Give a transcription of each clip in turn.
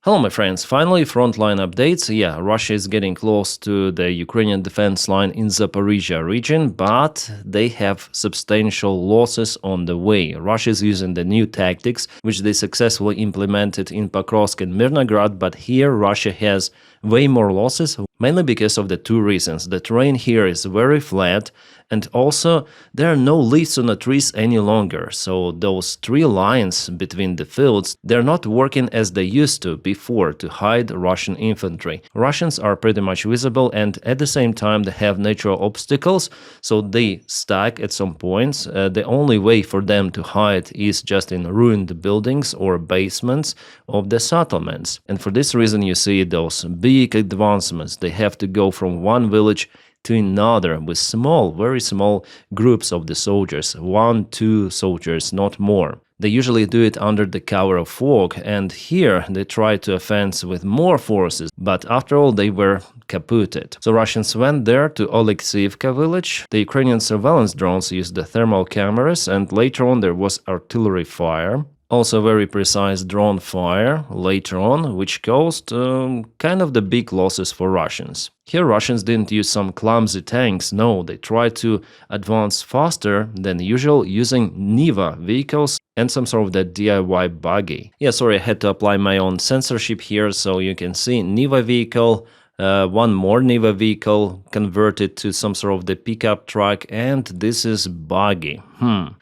Hello, my friends. Finally, Frontline updates. Yeah, Russia is getting close to the Ukrainian defense line in Zaporizhia region, but they have substantial losses on the way. Russia is using the new tactics, which they successfully implemented in Pokrovsk and Mirnograd, but here Russia has way more losses, mainly because of the two reasons. The terrain here is very flat, and also there are no leaves on the trees any longer, so those tree lines between the fields, they're not working as they used to before to hide Russian infantry. Russians are pretty much visible, and at the same time they have natural obstacles, so they stack at some points. The only way for them to hide is just in ruined buildings or basements of the settlements. And for this reason you see those big advancements. They have to go from one village to another with small, very small groups of the soldiers, 1-2 soldiers, not more. They usually do it under the cover of fog, and here they try to offense with more forces, but after all they were kaputted. So Russians went there to Oleksiivka village. The Ukrainian surveillance drones used the thermal cameras, and later on there was artillery fire. Also very precise drone fire later on, which caused kind of the big losses for Russians. Here Russians didn't use some clumsy tanks, no, they tried to advance faster than usual using Niva vehicles and some sort of the DIY buggy. Yeah, sorry, I had to apply my own censorship here, so you can see Niva vehicle, one more Niva vehicle converted to some sort of the pickup truck, and this is buggy.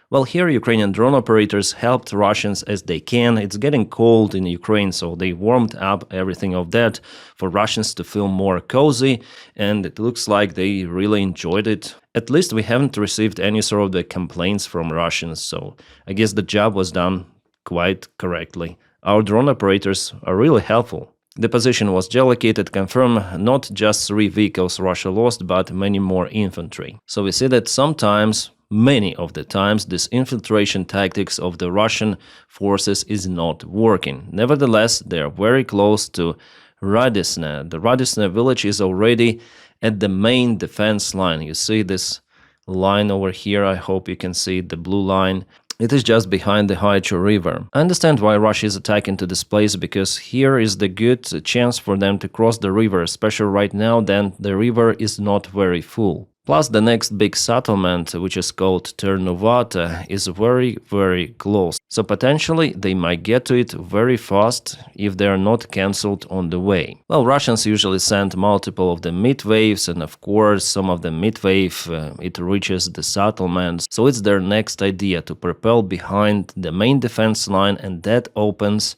Well, here Ukrainian drone operators helped Russians as they can. It's getting cold in Ukraine, so they warmed up everything of that for Russians to feel more cozy, and it looks like they really enjoyed it. At least we haven't received any sort of the complaints from Russians, so I guess the job was done quite correctly. Our drone operators are really helpful. The position was geolocated, confirmed not just 3 vehicles Russia lost, but many more infantry. So we see that sometimes, many of the times, this infiltration tactics of the Russian forces is not working. Nevertheless, they are very close to Ruzzia. The Ruzzia village is already at the main defense line. You see this line over here, I hope you can see the blue line. It is just behind the Haichu river. I understand why Russia is attacking to this place, because here is the good chance for them to cross the river, especially right now, then the river is not very full. Plus the next big settlement, which is called Ternuvata, is very, very close. So potentially they might get to it very fast if they are not cancelled on the way. Well, Russians usually send multiple of the mid-waves, and of course some of the mid-wave it reaches the settlements. So it's their next idea to propel behind the main defense line, and that opens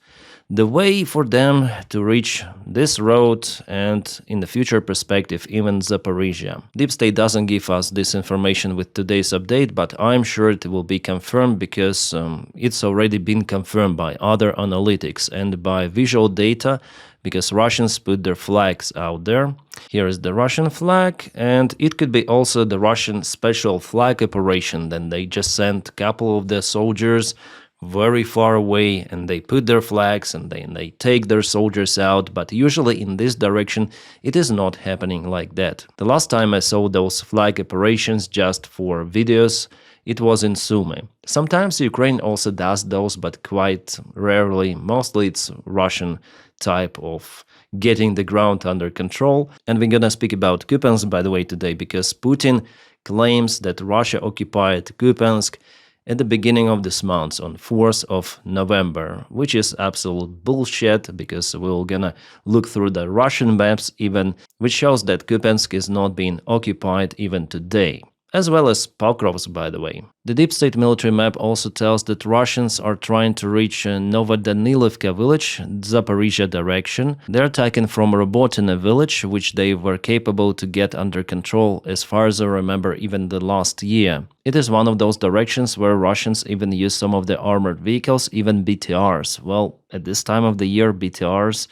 the way for them to reach this road and, in the future perspective, even Zaporizhia. Deep State doesn't give us this information with today's update, but I'm sure it will be confirmed, because it's already been confirmed by other analytics and by visual data, because Russians put their flags out there. Here is the Russian flag, and it could be also the Russian special flag operation. Then they just sent a couple of the soldiers very far away, and they put their flags, and then they take their soldiers out, but usually in this direction it is not happening like that. The last time I saw those flag operations just for videos, it was in Sumy. Sometimes Ukraine also does those, but quite rarely. Mostly it's Russian type of getting the ground under control. And we're gonna speak about Kupyansk, by the way, today, because Putin claims that Russia occupied Kupyansk at the beginning of this month, on 4th of November, which is absolute bullshit, because we're gonna look through the Russian maps even, which shows that Kupyansk is not being occupied even today. As well as Pokrovsk, by the way. The Deep State military map also tells that Russians are trying to reach Novodanilivka village, Zaporizhia direction. They're attacking from Robotyne village, which they were capable to get under control, as far as I remember, even the last year. It is one of those directions where Russians even use some of the armored vehicles, even BTRs. Well, at this time of the year, BTRs,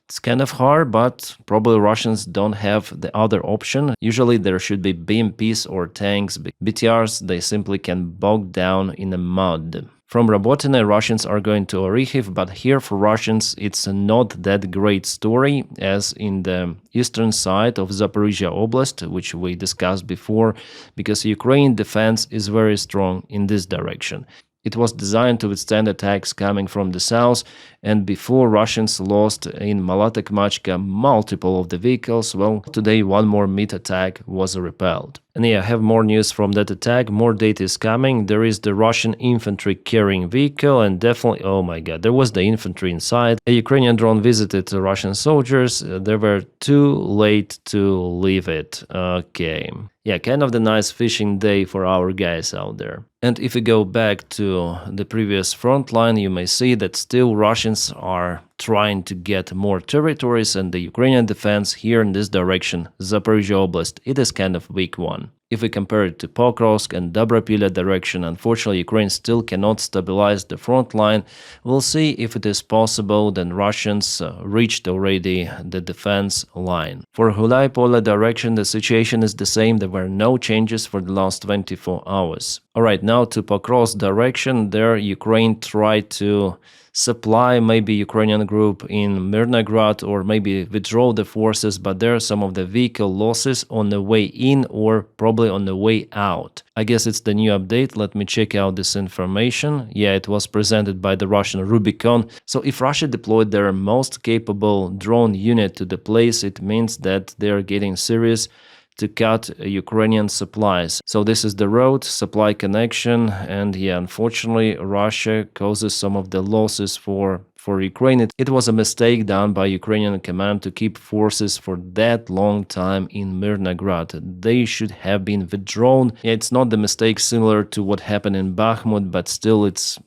it's kind of hard, but probably Russians don't have the other option. Usually there should be BMPs or tanks. BTRs, they simply can bog down in the mud. From Robotyne, Russians are going to Orikhiv, but here for Russians it's not that great story as in the eastern side of Zaporizhia Oblast, which we discussed before, because Ukraine defense is very strong in this direction. It was designed to withstand attacks coming from the south, and before Russians lost in Malatakmachka multiple of the vehicles, well, today one more MiG attack was repelled. And yeah, I have more news from that attack, more data is coming. There is the Russian infantry carrying vehicle, and definitely, oh my god, there was the infantry inside. A Ukrainian drone visited the Russian soldiers, they were too late to leave it. Okay. Yeah, kind of the nice fishing day for our guys out there. And if we go back to the previous front line, you may see that still Russians are trying to get more territories, and the Ukrainian defense here in this direction, Zaporizhia Oblast, it is kind of weak one. If we compare it to Pokrovsk and Dobropilya direction, unfortunately Ukraine still cannot stabilize the front line. We'll see if it is possible. Then Russians reached already the defense line. For Hulaypole direction, the situation is the same. There were no changes for the last 24 hours. Alright, now to Pokrovsk direction, there Ukraine tried to supply maybe Ukrainian group in Mirnograd or maybe withdraw the forces, but there are some of the vehicle losses on the way in or probably on the way out. I guess it's the new update. Let me check out this information. Yeah, it was presented by the Russian Rubicon. So if Russia deployed their most capable drone unit to the place, it means that they're getting serious to cut Ukrainian supplies. So this is the road, supply connection, and yeah, unfortunately, Russia causes some of the losses for Ukraine. It was a mistake done by Ukrainian command to keep forces for that long time in Mirnograd. They should have been withdrawn. Yeah, it's not the mistake similar to what happened in Bakhmut, but still it's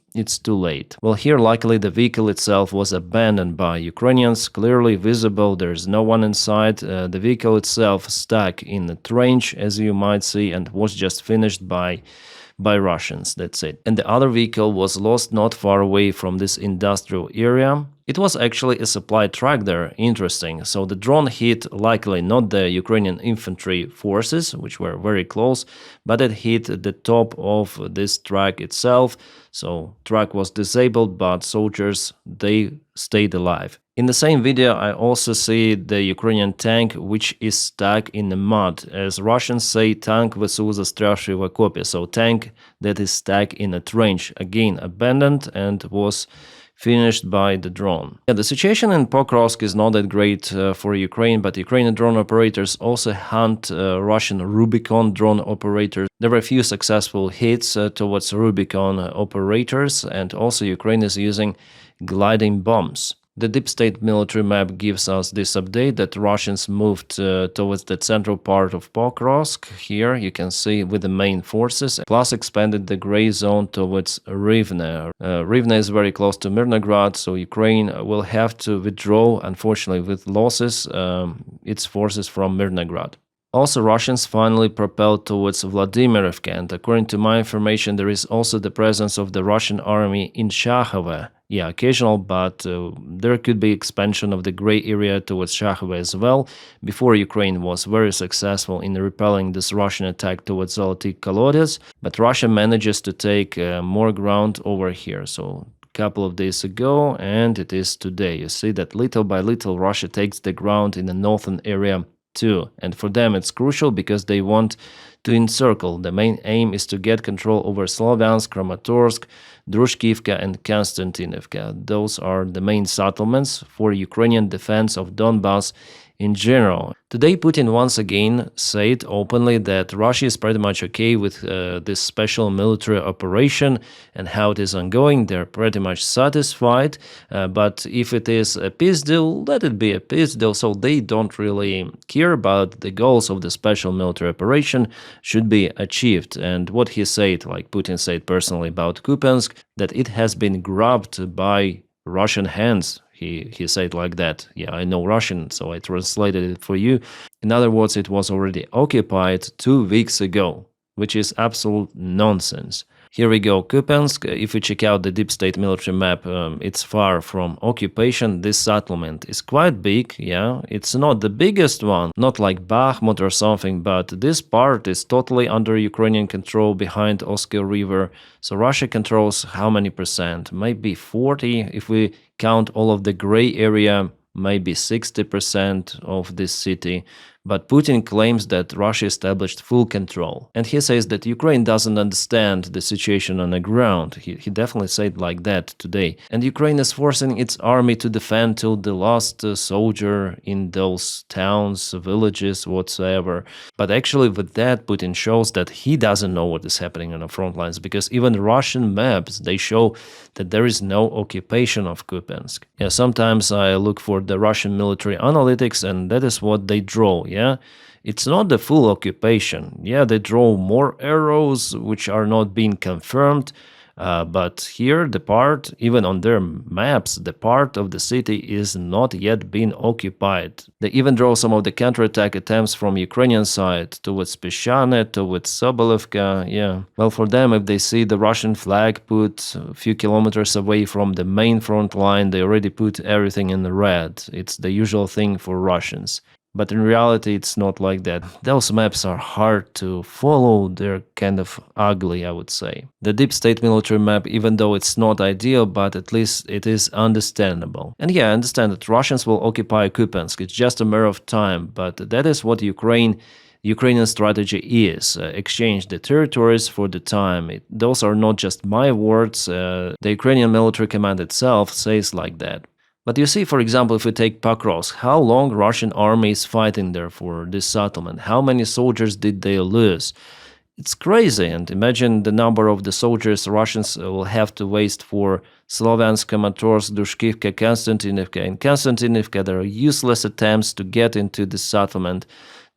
too late. Well, here luckily the vehicle itself was abandoned by Ukrainians, clearly visible, there's no one inside. The vehicle itself stuck in a trench, as you might see, and was just finished by Russians, that's it. And the other vehicle was lost not far away from this industrial area. It was actually a supply truck there, interesting. So the drone hit likely not the Ukrainian infantry forces, which were very close, but it hit the top of this truck itself. So truck was disabled, but soldiers, they stayed alive. In the same video, I also see the Ukrainian tank, which is stuck in the mud. As Russians say, tank ВСУ застрявший в окопе. So tank that is stuck in a trench, again abandoned and was finished by the drone. Yeah, the situation in Pokrovsk is not that great for Ukraine, but Ukrainian drone operators also hunt Russian Rubicon drone operators. There were a few successful hits towards Rubicon operators, and also Ukraine is using gliding bombs. The deep state military map gives us this update that Russians moved towards the central part of Pokrovsk. Here you can see with the main forces, plus expanded the gray zone towards Rivne. Rivne is very close to Mirnograd, so Ukraine will have to withdraw, unfortunately with losses, its forces from Mirnograd. Also, Russians finally propelled towards Vladimirivka, and according to my information, there is also the presence of the Russian army in Shakhove. Yeah, occasional, but there could be expansion of the gray area towards Shakhove as well. Before, Ukraine was very successful in repelling this Russian attack towards Zoloty Kolodets, but Russia manages to take more ground over here. So couple of days ago, and it is today. You see that little by little Russia takes the ground in the northern area too. And for them it's crucial because they want to encircle. The main aim is to get control over Slavyansk, Kramatorsk, Drushkivka and Konstantinivka. Those are the main settlements for Ukrainian defense of Donbass in general. Today, Putin once again said openly that Russia is pretty much okay with this special military operation and how it is ongoing. They're pretty much satisfied, but if it is a peace deal, let it be a peace deal. So they don't really care about the goals of the special military operation should be achieved. And what he said, like Putin said personally about Kupyansk, that it has been grabbed by Russian hands. He said like that. Yeah, I know Russian, so I translated it for you. In other words, it was already occupied 2 weeks ago, which is absolute nonsense. Here we go, Kupyansk. If you check out the deep state military map, it's far from occupation. This settlement is quite big, yeah. It's not the biggest one, not like Bakhmut or something, but this part is totally under Ukrainian control behind Oskil River. So Russia controls how many percent? Maybe 40, if we count all of the gray area, maybe 60% of this city. But Putin claims that Russia established full control. And he says that Ukraine doesn't understand the situation on the ground. He definitely said like that today. And Ukraine is forcing its army to defend till the last soldier in those towns, villages, whatsoever. But actually with that, Putin shows that he doesn't know what is happening on the front lines, because even the Russian maps, they show that there is no occupation of Kupyansk. Yeah, sometimes I look for the Russian military analytics, and that is what they draw, yeah? It's not the full occupation. Yeah, they draw more arrows, which are not being confirmed, but here the part, even on their maps, the part of the city is not yet being occupied. They even draw some of the counterattack attempts from Ukrainian side towards Peshane, towards Sobolevka. Yeah, well, for them, if they see the Russian flag put a few kilometers away from the main front line, they already put everything in red. It's the usual thing for Russians. But in reality, it's not like that. Those maps are hard to follow. They're kind of ugly, I would say. The deep state military map, even though it's not ideal, but at least it is understandable. And yeah, I understand that Russians will occupy Kupyansk. It's just a matter of time. But that is what Ukrainian strategy is. Exchange the territories for the time. Those are not just my words. The Ukrainian military command itself says like that. But you see, for example, if we take Pokrovsk, how long Russian army is fighting there for this settlement? How many soldiers did they lose? It's crazy, and imagine the number of the soldiers Russians will have to waste for Sloviansk, Kramatorsk, Dushkivka, Konstantinivka. In Konstantinivka, there are useless attempts to get into the settlement,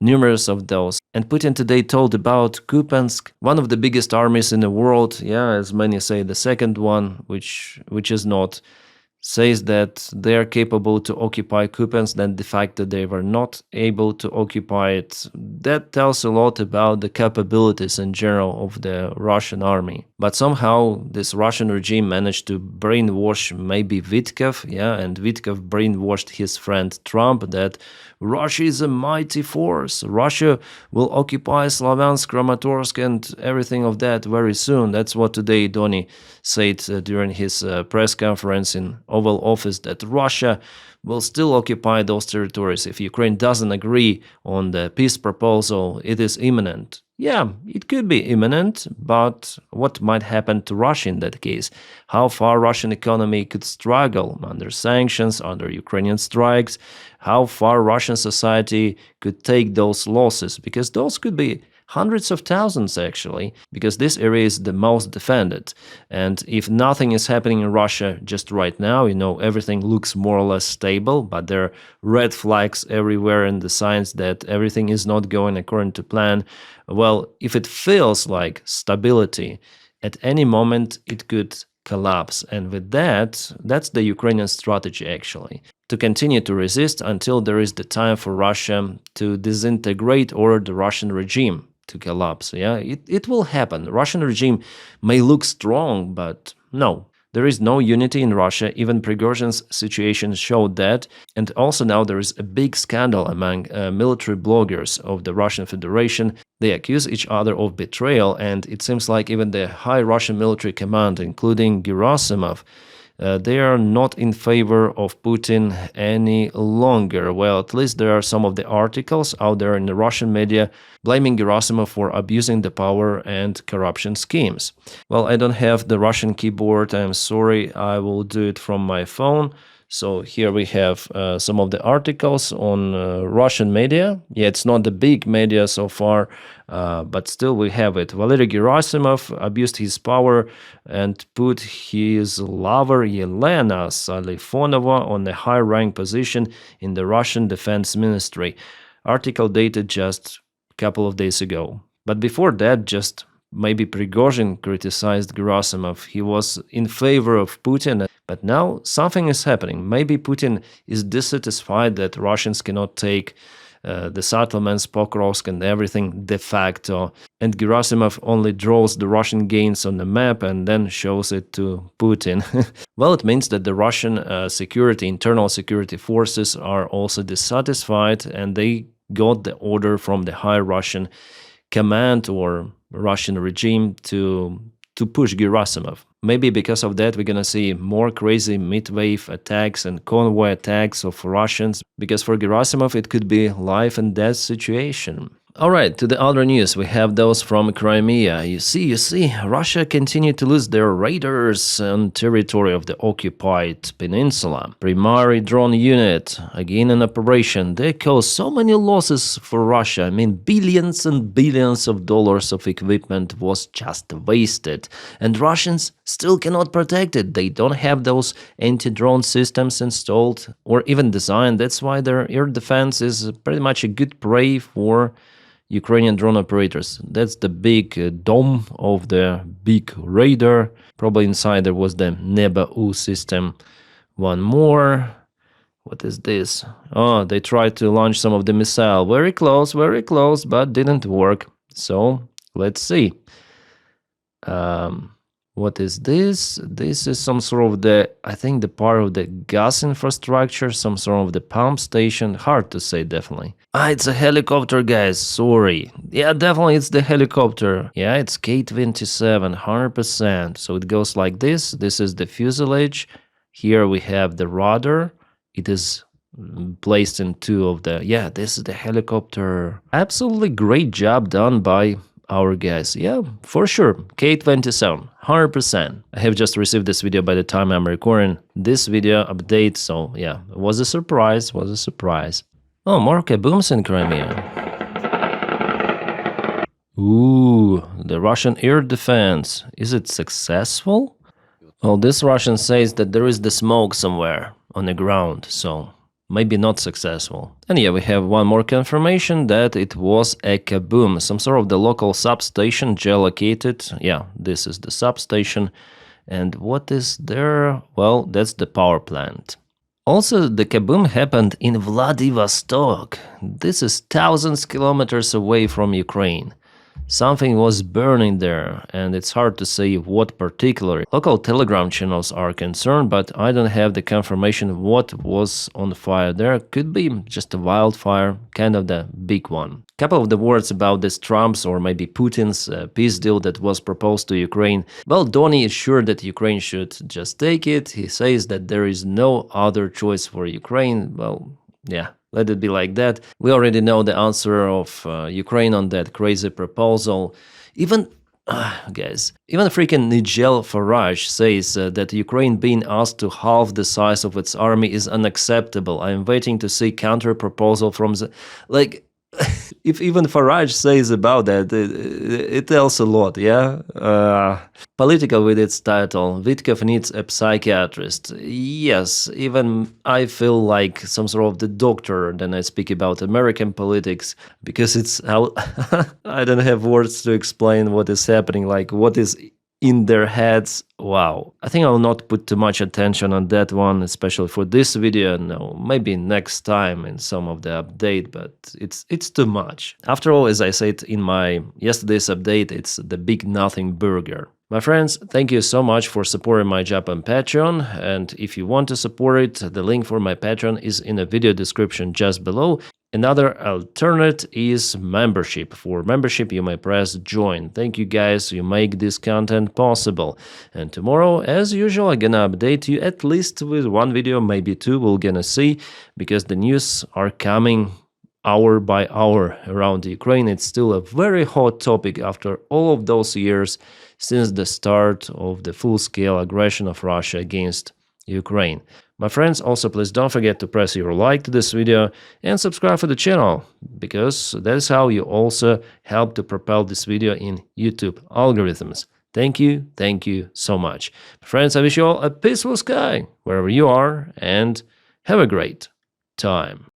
numerous of those. And Putin today told about Kupyansk, one of the biggest armies in the world, yeah, as many say, the second one, which is not, says that they are capable to occupy Kupyansk, then the fact that they were not able to occupy it, that tells a lot about the capabilities in general of the Russian army. But somehow this Russian regime managed to brainwash maybe Vitkov, yeah, and Vitkov brainwashed his friend Trump that Russia is a mighty force. Russia will occupy Sloviansk, Kramatorsk, and everything of that very soon. That's what today Donny said during his press conference in Oval Office, that Russia will still occupy those territories. If Ukraine doesn't agree on the peace proposal, it is imminent. Yeah, it could be imminent, but what might happen to Russia in that case? How far Russian economy could struggle under sanctions, under Ukrainian strikes? How far Russian society could take those losses? Because those could be hundreds of thousands, actually, because this area is the most defended. And if nothing is happening in Russia just right now, everything looks more or less stable, but there are red flags everywhere and the signs that everything is not going according to plan. Well, if it feels like stability, at any moment it could collapse. And with that, that's the Ukrainian strategy, actually, to continue to resist until there is the time for Russia to disintegrate or the Russian regime to collapse. Yeah, it will happen. The Russian regime may look strong, but no. There is no unity in Russia. Even Prigozhin's situation showed that. And also now there is a big scandal among military bloggers of the Russian Federation. They accuse each other of betrayal, and it seems like even the high Russian military command, including Gerasimov, they are not in favor of Putin any longer. Well, at least there are some of the articles out there in the Russian media blaming Gerasimov for abusing the power and corruption schemes. Well, I don't have the Russian keyboard. I'm sorry. I will do it from my phone. So here we have some of the articles on Russian media. Yeah, it's not the big media so far, but still we have it. Valery Gerasimov abused his power and put his lover Yelena Salifonova on a high-rank position in the Russian Defense Ministry. Article dated just a couple of days ago. But before that, just maybe Prigozhin criticized Gerasimov. He was in favor of Putin, but now something is happening. Maybe Putin is dissatisfied that Russians cannot take the settlements, Pokrovsk and everything de facto, and Gerasimov only draws the Russian gains on the map and then shows it to Putin. Well, it means that the Russian internal security forces are also dissatisfied, and they got the order from the high Russian command or Russian regime to push Gerasimov. Maybe because of that, we're gonna see more crazy mid-wave attacks and convoy attacks of Russians, because for Gerasimov it could be life and death situation. Alright, to the other news, we have those from Crimea. You see, Russia continued to lose their raiders on territory of the occupied peninsula. Primary drone unit, again in operation, they caused so many losses for Russia. I mean, billions and billions of dollars of equipment was just wasted. And Russians still cannot protect it. They don't have those anti-drone systems installed or even designed. That's why their air defense is pretty much a good prey for Ukrainian drone operators. That's the big dome of the big radar. Probably inside there was the Neba-U system. One more. What is this? Oh, they tried to launch some of the missile. Very close, but didn't work. So, let's see. What is this? This is some sort of the, I think the part of the gas infrastructure, some sort of the pump station. Hard to say, definitely. Ah, it's a helicopter, guys. Sorry. Yeah, definitely it's the helicopter. Yeah, it's K-27, 100%. So it goes like this. This is the fuselage. Here we have the rudder. It is placed in two of the... Yeah, this is the helicopter. Absolutely great job done by our guys. Yeah, for sure. K-27, 100%. I have just received this video by the time I'm recording this video update, so yeah, it was a surprise, Oh, more kabooms in Crimea. Ooh, the Russian air defense. Is it successful? Well, this Russian says that there is the smoke somewhere on the ground, so maybe not successful. And yeah, we have one more confirmation that it was a kaboom, some sort of the local substation geolocated. Yeah, this is the substation. And what is there? Well, that's the power plant. Also, the kaboom happened in Vladivostok. This is thousands kilometers away from Ukraine. Something was burning there, and it's hard to say what particularly. Local Telegram channels are concerned, but I don't have the confirmation of what was on fire there. Could be just a wildfire, kind of the big one. Couple of the words about this Trump's or maybe Putin's peace deal that was proposed to Ukraine. Well, Donny is sure that Ukraine should just take it. He says that there is no other choice for Ukraine. Well, yeah. Let it be like that. We already know the answer of Ukraine on that crazy proposal. Even, even freaking Nigel Farage says that Ukraine being asked to halve the size of its army is unacceptable. I am waiting to see counter-proposal from the... Like, if even Farage says about that, it tells a lot, yeah? Political with its title, Vitkov needs a psychiatrist. Yes, even I feel like some sort of the doctor when I speak about American politics, because it's how I don't have words to explain what is happening, like what is in their heads. Wow, I think I'll not put too much attention on that one, especially for this video. No, maybe next time in some of the update, but it's too much. After all, as I said in my yesterday's update, it's the big nothing burger. My friends, thank you so much for supporting my job on Patreon, and if you want to support it, the link for my Patreon is in the video description just below. Another alternate is membership. For membership, you may press join. Thank you guys, you make this content possible. And tomorrow, as usual, I'm gonna update you at least with one video, maybe two, we're gonna see, because the news are coming hour by hour around Ukraine. It's still a very hot topic after all of those years since the start of the full-scale aggression of Russia against Ukraine. My friends, also please don't forget to press your like to this video and subscribe for the channel, because that's how you also help to propel this video in YouTube algorithms. Thank you so much. Friends, I wish you all a peaceful sky wherever you are, and have a great time.